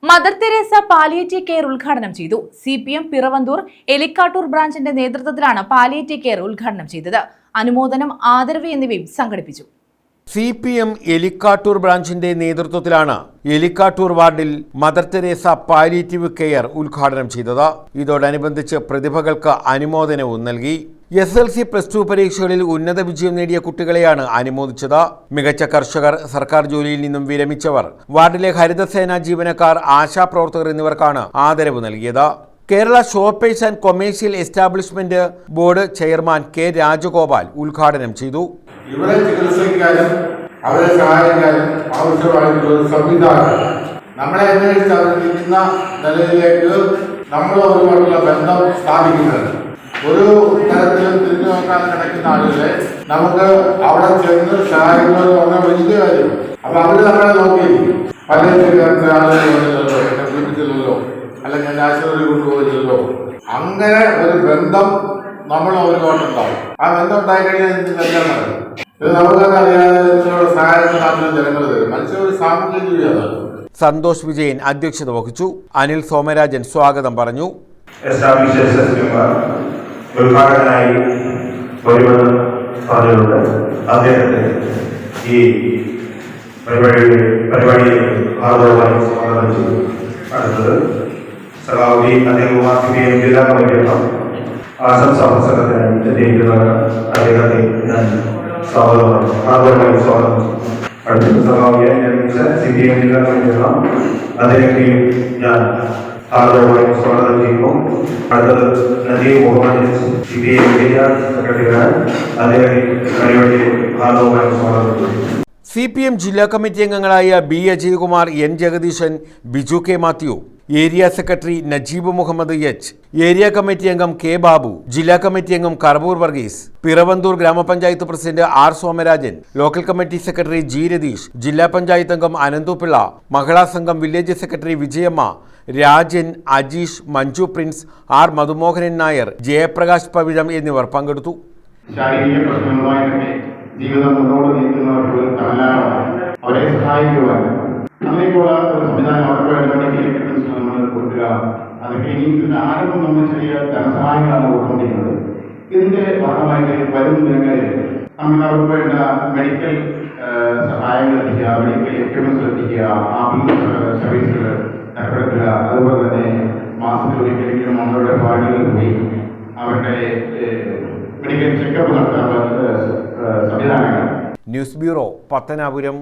Mother Teresa palliative care ഉദ്ഘാടനം ചെയ്തു. CPM Piravanthoor Elikkattoor ബ്രാഞ്ചിന്റെ നേതൃത്വത്തിലാണ് പാലിയേറ്റീവ് കെയർ ഉദ്ഘാടനം ചെയ്തത്. അനുമോദനം, ആദരവ് എന്നിവയും സംഘടിപ്പിച്ചു. CPM എലിക്കാട്ടൂർ ബ്രാഞ്ചിന്റെ നേതൃത്വത്തിലാണ് എലിക്കാട്ടൂർ വാർഡിൽ മദർ തെരേസ പാലിയേറ്റീവ് കെയർ ഉദ്ഘാടനം ചെയ്തത്. ഇതോടനുബന്ധിച്ച് പ്രതിഭകൾക്ക് അനുമോദനവും നൽകി. SLC +2 പരീക്ഷകളിൽ ഉന്നത വിജയം നേടിയ കുട്ടികളെയാണ് അനുമോദിച്ചത്. മികച്ച കർഷകർ, സർക്കാർ ജോലിയിൽ നിന്നും വിരമിച്ചവർ, വാർഡിലെ ഹരിതസേന ജീവനക്കാർ, ആശാപ്രവർത്തകർ എന്നിവർക്കാണ് ആദരവ് നൽകിയത്. Kerala shoppers and commercial establishment board chairman K. Rajagopal ഉദ്ഘാടനം ചെയ്തു. ഇവരെ ചികിത്സിക്കാനും അവരെ സഹായിക്കാനും ആവശ്യമായിട്ടുള്ള ഒരു സംവിധാനം നമ്മളെ അന്വേഷിച്ച് അവരിരിക്കുന്ന നിലയിലേക്ക് നമ്മളുമായിട്ടുള്ള ബന്ധം സ്ഥാപിക്കുന്നത്. ഒരു തരത്തിലും തിരിഞ്ഞു നോക്കാൻ കിടക്കുന്ന ആളുകളെ നമുക്ക് അവിടെ ചെന്ന് സഹായിക്കുന്നത് പറഞ്ഞാൽ വലിയ കാര്യം. അപ്പൊ അവര് നമ്മളെ നോക്കിയിരിക്കും. പലരും ആളുകൾ വന്നില്ലല്ലോ, എന്നെ വിളിപ്പിച്ചില്ലല്ലോ, അല്ലെങ്കിൽ എന്നെ ആശുപത്രി കൊണ്ടുപോയില്ലല്ലോ. അങ്ങനെ ഒരു ബന്ധം നമ്മൾ അവരുമായിട്ടുണ്ടാവും. ആ ബന്ധം ഉണ്ടായി കഴിഞ്ഞാൽ ഇതെല്ലാം നടക്കും. ഇത് നമുക്കൊക്കെ അറിയാതെ സഹായത്തിന് നാട്ടിലെ ജനങ്ങൾ തരും. മനുഷ്യ ഒരു സാമൂഹ്യ ജീവിയാണ്. സന്തോഷ് വിജയൻ അധ്യക്ഷത വഹിച്ചു. അനിൽ സോമരാജൻ സ്വാഗതം പറഞ്ഞു. ഉദ്ഘാടകനായി വരുമെന്ന് പറഞ്ഞിട്ടുണ്ട്. അദ്ദേഹത്തെ ഈ പരിപാടിയിൽ ആദരവായി സ്വാഗതം ചെയ്തു. അടുത്തത് സഖാവി അദ്ദേഹം ജില്ലാ കമ്മിറ്റി അംഗം ആശംസാ പ്രസംഗത്തിനായി എത്തിയിരിക്കുന്നവർ അദ്ദേഹത്തെ ഞാൻ ആദരവായി സ്വാഗതം ചെയ്തു. അടുത്തത് സഖാവിയെ നിർമ്മിച്ച CPM ജില്ലാ കമ്മിറ്റി അംഗം അദ്ദേഹത്തെയും ഞാൻ ആദരവായി സ്വാഗതം ചെയ്യുന്നു. അടുത്തത് നദീം മുഹമ്മദ് CPM ജില്ലാ സെക്രട്ടറിയാണ്. അദ്ദേഹത്തെ പരിപാടിയിൽ ആദരവായി സ്വാഗതം ചെയ്യുന്നു. CPM ജില്ലാ കമ്മിറ്റി അംഗങ്ങളായ B. Ajaykumar, N. Jagadeeshan, Biju K. Mathew, area secretary Najeeb Muhammad H, area committee അംഗം K. ബാബു, ജില്ലാ കമ്മിറ്റി അംഗം കർബൂർ വർഗീസ്, പിറവന്തൂർ ഗ്രാമപഞ്ചായത്ത് president R. Somarajan, local committee secretary G. Ratheesh, ജില്ലാ പഞ്ചായത്ത് അംഗം Ananthupillai, Mahila Sangham village secretary Vijayamma, Rajan, Ajeesh, Manju Prince, R. Madhumohanan Nair, Jayaprakash Pavizham എന്നിവർ പങ്കെടുത്തു. ജീവിതം മുന്നോട്ട് നീക്കുന്നവർക്ക് അവരെ സഹായിക്കുവാൻ അങ്ങനെയുള്ള ഒരു സംവിധാനം അവർക്ക് വേണ്ടി നമ്മൾ കൊടുക്കുക. അതൊക്കെ ഇനി ഇതിന്റെ ആരംഭം നമ്മൾ ചെറിയ ധനസഹായങ്ങളാണ് കൊടുക്കൊണ്ടിരിക്കുന്നത്. ഇതിന്റെ ഭാഗമായിട്ട് വരും ദിനങ്ങളിൽ നമുക്ക് അവർക്ക് വേണ്ട മെഡിക്കൽ സഹായങ്ങൾ എത്തിക്കുക, മെഡിക്കൽ എക്യുപ്മെന്റ്സ് എത്തിക്കുക, ആംബുലൻസ് സർവീസുകൾ ഏർപ്പെടുത്തുക. അതുപോലെ തന്നെ മാസത്തിൽ ഒരിക്കലെങ്കിലും നമ്മളുടെ വാർഡുകളിൽ പോയി അവരുടെ മെഡിക്കൽ ചെക്കപ്പ് നടത്താനുള്ള സംവിധാനങ്ങൾ. News bureau, Pathanapuram.